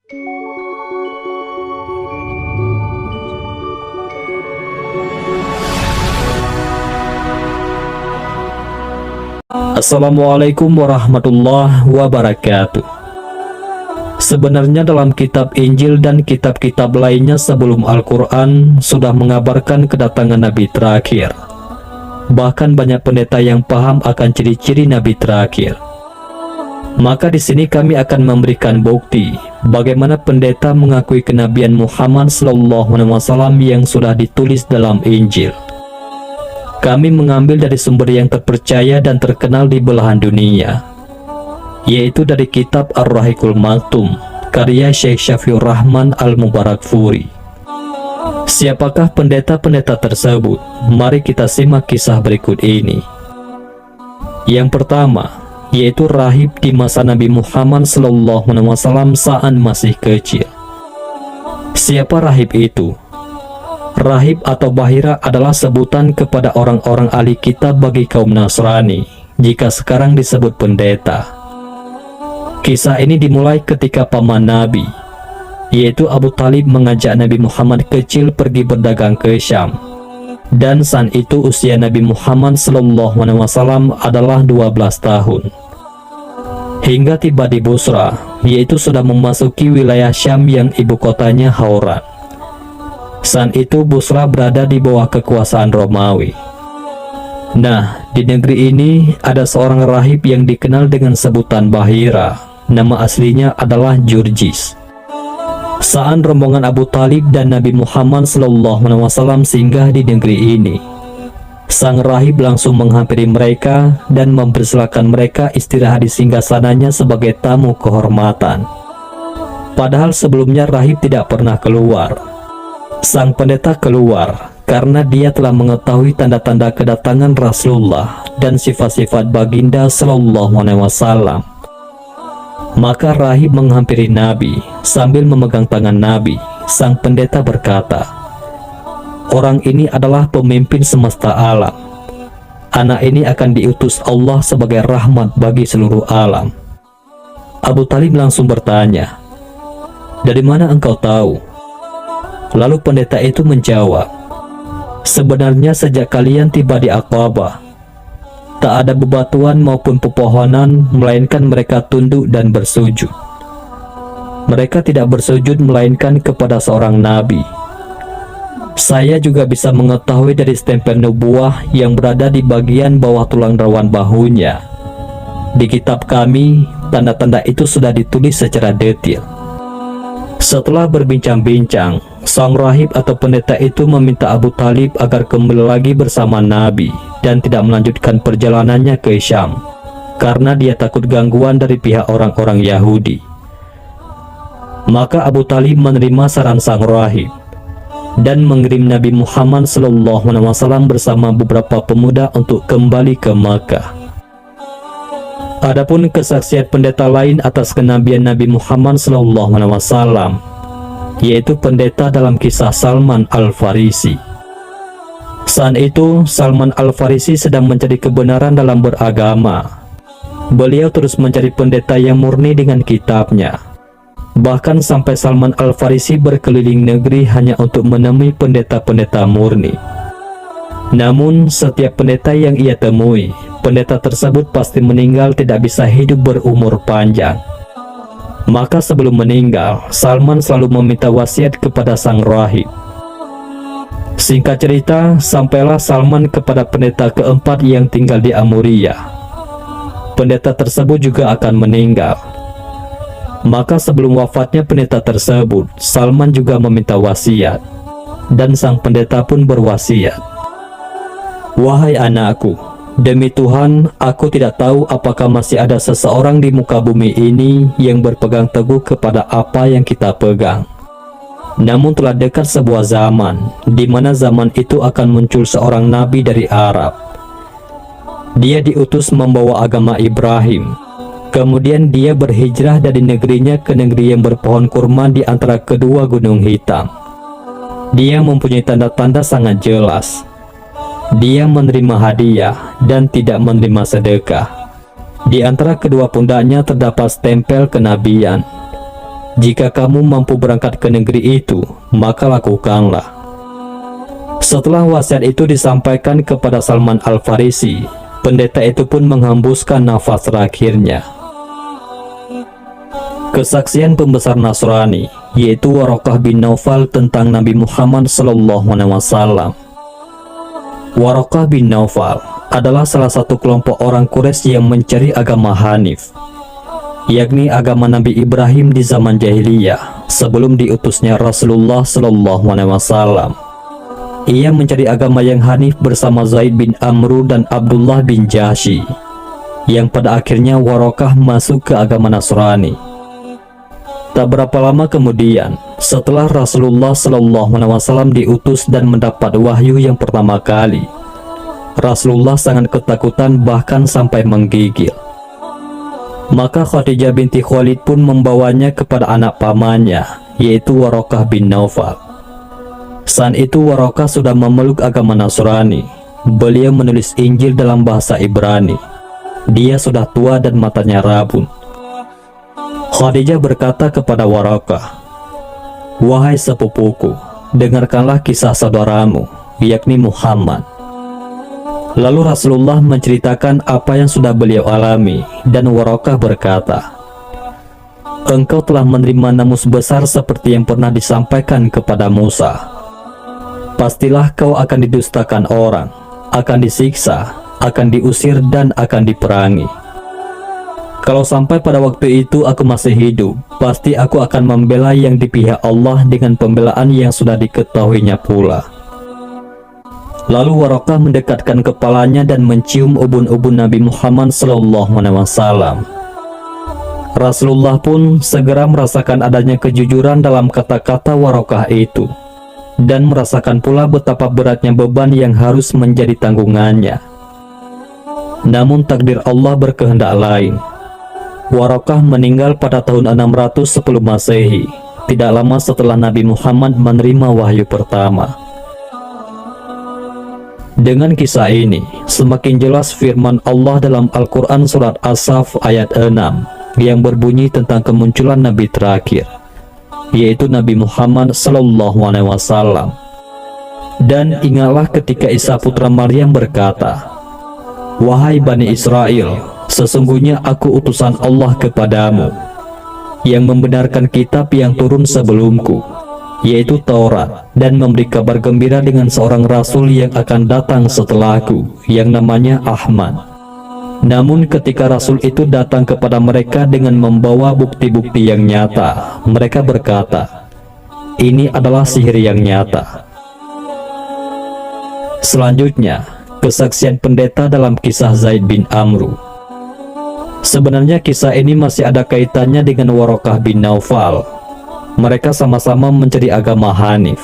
Assalamualaikum warahmatullahi wabarakatuh. Sebenarnya dalam kitab Injil dan kitab-kitab lainnya sebelum Al-Quran sudah mengabarkan kedatangan Nabi terakhir. Bahkan banyak pendeta yang paham akan ciri-ciri Nabi terakhir. Maka di sini kami akan memberikan bukti bagaimana pendeta mengakui kenabian Muhammad SAW yang sudah ditulis dalam Injil. Kami mengambil dari sumber yang terpercaya dan terkenal di belahan dunia, yaitu dari kitab Ar-Rahiqul Maktum karya Syekh Syafiur Rahman Al-Mubarakfuri. Siapakah pendeta-pendeta tersebut? Mari kita simak kisah berikut ini. Yang pertama, yaitu rahib di masa Nabi Muhammad SAW saat masih kecil. Siapa rahib itu? Rahib atau bahira adalah sebutan kepada orang-orang ahli kitab bagi kaum Nasrani, jika sekarang disebut pendeta. Kisah ini dimulai ketika paman Nabi, yaitu Abu Talib, mengajak Nabi Muhammad kecil pergi berdagang ke Syam. Dan saat itu usia Nabi Muhammad SAW adalah 12 tahun. Hingga tiba di Busra, yaitu sudah memasuki wilayah Syam yang ibu kotanya Hauran. Saat itu Busra berada di bawah kekuasaan Romawi. Nah, di negeri ini ada seorang rahib yang dikenal dengan sebutan Bahira. Nama aslinya adalah Jurjis. Saat rombongan Abu Talib dan Nabi Muhammad SAW singgah di negeri ini, sang rahib langsung menghampiri mereka dan mempersilahkan mereka istirahat di singgasananya sebagai tamu kehormatan. Padahal sebelumnya rahib tidak pernah keluar. Sang pendeta keluar karena dia telah mengetahui tanda-tanda kedatangan Rasulullah dan sifat-sifat baginda Sallallahu Alaihi Wasallam. Maka rahib menghampiri Nabi sambil memegang tangan Nabi. Sang pendeta berkata, "Orang ini adalah pemimpin semesta alam. Anak ini akan diutus Allah sebagai rahmat bagi seluruh alam." Abu Talib langsung bertanya, "Dari mana engkau tahu?" Lalu pendeta itu menjawab, "Sebenarnya sejak kalian tiba di Aqabah, tak ada bebatuan maupun pepohonan, melainkan mereka tunduk dan bersujud. Mereka tidak bersujud melainkan kepada seorang nabi. Saya juga bisa mengetahui dari stempel nubuah yang berada di bagian bawah tulang rawan bahunya. Di kitab kami, tanda-tanda itu sudah ditulis secara detail." Setelah berbincang-bincang, sang rahib atau pendeta itu meminta Abu Talib agar kembali lagi bersama Nabi dan tidak melanjutkan perjalanannya ke Syam, karena dia takut gangguan dari pihak orang-orang Yahudi. Maka Abu Talib menerima saran sang rahib dan mengirim Nabi Muhammad SAW bersama beberapa pemuda untuk kembali ke Makkah. Adapun kesaksian pendeta lain atas kenabian Nabi Muhammad SAW, yaitu pendeta dalam kisah Salman Al-Farisi. Saat itu Salman Al-Farisi sedang mencari kebenaran dalam beragama. Beliau terus mencari pendeta yang murni dengan kitabnya. Bahkan sampai Salman Al-Farisi berkeliling negeri hanya untuk menemui pendeta-pendeta murni. Namun setiap pendeta yang ia temui, pendeta tersebut pasti meninggal, tidak bisa hidup berumur panjang. Maka sebelum meninggal, Salman selalu meminta wasiat kepada sang rahib. Singkat cerita, sampailah Salman kepada pendeta keempat yang tinggal di Amuria. Pendeta tersebut juga akan meninggal. Maka sebelum wafatnya pendeta tersebut, Salman juga meminta wasiat. Dan sang pendeta pun berwasiat, "Wahai anakku, demi Tuhan, aku tidak tahu apakah masih ada seseorang di muka bumi ini yang berpegang teguh kepada apa yang kita pegang. Namun telah dekat sebuah zaman, di mana zaman itu akan muncul seorang nabi dari Arab. Dia diutus membawa agama Ibrahim. Kemudian dia berhijrah dari negerinya ke negeri yang berpohon kurma di antara kedua gunung hitam. Dia mempunyai tanda-tanda sangat jelas. Dia menerima hadiah dan tidak menerima sedekah. Di antara kedua pundaknya terdapat stempel kenabian. Jika kamu mampu berangkat ke negeri itu, maka lakukanlah. Setelah wasiat itu disampaikan kepada Salman Al-Farisi, pendeta itu pun menghembuskan nafas terakhirnya. Kesaksian pembesar Nasrani, yaitu Waraqah bin Naufal tentang Nabi Muhammad SAW. Waraqah bin Naufal adalah salah satu kelompok orang Quraisy yang mencari agama Hanif, yakni agama Nabi Ibrahim di zaman jahiliyah sebelum diutusnya Rasulullah SAW. Ia mencari agama yang Hanif bersama Zaid bin Amru dan Abdullah bin Jahsy, yang pada akhirnya Waraqah masuk ke agama Nasrani. Tak berapa lama kemudian, setelah Rasulullah SAW diutus dan mendapat wahyu yang pertama kali, Rasulullah sangat ketakutan bahkan sampai menggigil. Maka Khadijah binti Khalid pun membawanya kepada anak pamannya, yaitu Waraqah bin Naufal. Saat itu Waraqah sudah memeluk agama Nasrani. Beliau menulis Injil dalam bahasa Ibrani. Dia sudah tua dan matanya rabun. Khadijah berkata kepada Waraqah, "Wahai sepupuku, dengarkanlah kisah saudaramu, yakni Muhammad." Lalu Rasulullah menceritakan apa yang sudah beliau alami, dan Waraqah berkata, "Engkau telah menerima namus besar seperti yang pernah disampaikan kepada Musa. Pastilah kau akan didustakan orang, akan disiksa, akan diusir, dan akan diperangi. Kalau sampai pada waktu itu aku masih hidup, pasti aku akan membela yang di pihak Allah dengan pembelaan yang sudah diketahuinya pula." Lalu Waraqah mendekatkan kepalanya dan mencium ubun-ubun Nabi Muhammad SAW. Rasulullah pun segera merasakan adanya kejujuran dalam kata-kata Waraqah itu, dan merasakan pula betapa beratnya beban yang harus menjadi tanggungannya. Namun takdir Allah berkehendak lain. Waraqah meninggal pada tahun 610 Masehi, tidak lama setelah Nabi Muhammad menerima wahyu pertama. Dengan kisah ini, semakin jelas firman Allah dalam Al-Quran Surat As-Saff ayat 6, yang berbunyi tentang kemunculan Nabi terakhir, yaitu Nabi Muhammad SAW. Dan ingatlah ketika Isa putra Maryam berkata, "Wahai Bani Israel, sesungguhnya aku utusan Allah kepadamu, yang membenarkan kitab yang turun sebelumku, yaitu Taurat, dan memberi kabar gembira dengan seorang Rasul yang akan datang setelahku, yang namanya Ahmad. Namun ketika Rasul itu datang kepada mereka dengan membawa bukti-bukti yang nyata, mereka berkata, 'Ini adalah sihir yang nyata.'" Selanjutnya, kesaksian pendeta dalam kisah Zaid bin Amru. Sebenarnya kisah ini masih ada kaitannya dengan Waraqah bin Naufal. Mereka sama-sama mencari agama Hanif.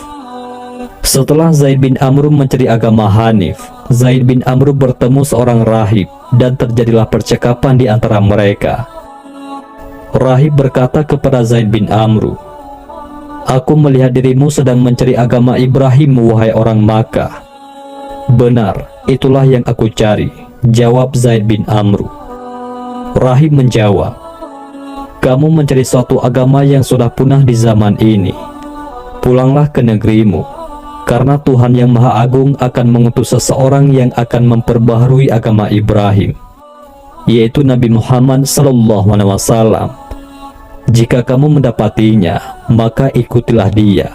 Setelah Zaid bin Amru mencari agama Hanif, Zaid bin Amru bertemu seorang rahib, dan terjadilah percakapan di antara mereka. Rahib berkata kepada Zaid bin Amru, "Aku melihat dirimu sedang mencari agama Ibrahim, wahai orang Makkah." "Benar, itulah yang aku cari," jawab Zaid bin Amru. Rahib menjawab, "Kamu mencari suatu agama yang sudah punah di zaman ini. Pulanglah ke negerimu, karena Tuhan yang Maha Agung akan mengutus seseorang yang akan memperbaharui agama Ibrahim, yaitu Nabi Muhammad SAW. Jika kamu mendapatinya, maka ikutilah dia."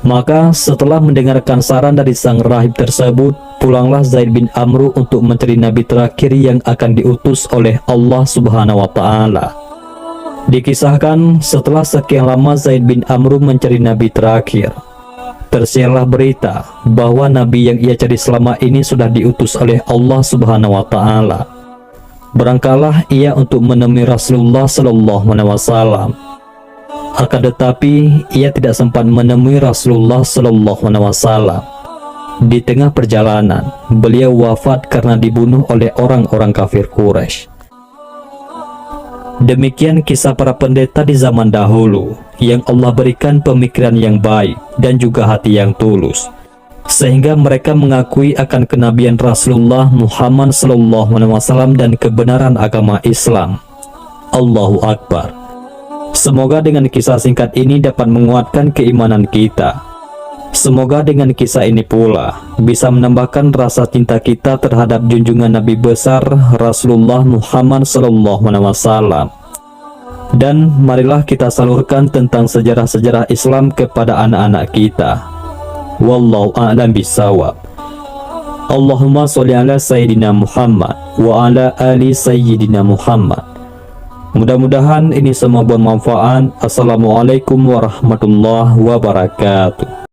Maka setelah mendengarkan saran dari sang rahib tersebut, pulanglah Zaid bin Amru untuk mencari Nabi terakhir yang akan diutus oleh Allah Subhanahu wa Ta'ala. Dikisahkan setelah sekian lama Zaid bin Amru mencari Nabi terakhir, tersiarlah berita bahwa Nabi yang ia cari selama ini sudah diutus oleh Allah Subhanahu wa Ta'ala. Berangkatlah ia untuk menemui Rasulullah SAW. Akan tetapi ia tidak sempat menemui Rasulullah SAW. Di tengah perjalanan, beliau wafat karena dibunuh oleh orang-orang kafir Quraisy. Demikian kisah para pendeta di zaman dahulu, yang Allah berikan pemikiran yang baik dan juga hati yang tulus, sehingga mereka mengakui akan kenabian Rasulullah Muhammad SAW dan kebenaran agama Islam. Allahu Akbar. Semoga dengan kisah singkat ini dapat menguatkan keimanan kita. Semoga dengan kisah ini pula bisa menambahkan rasa cinta kita terhadap junjungan Nabi besar Rasulullah Muhammad SAW. Dan marilah kita salurkan tentang sejarah-sejarah Islam kepada anak-anak kita. Wallahu a'lam bishawab. Allahumma sholli ala Sayyidina Muhammad wa ala ali Sayyidina Muhammad. Mudah-mudahan ini semua bermanfaat. Assalamualaikum warahmatullahi wabarakatuh.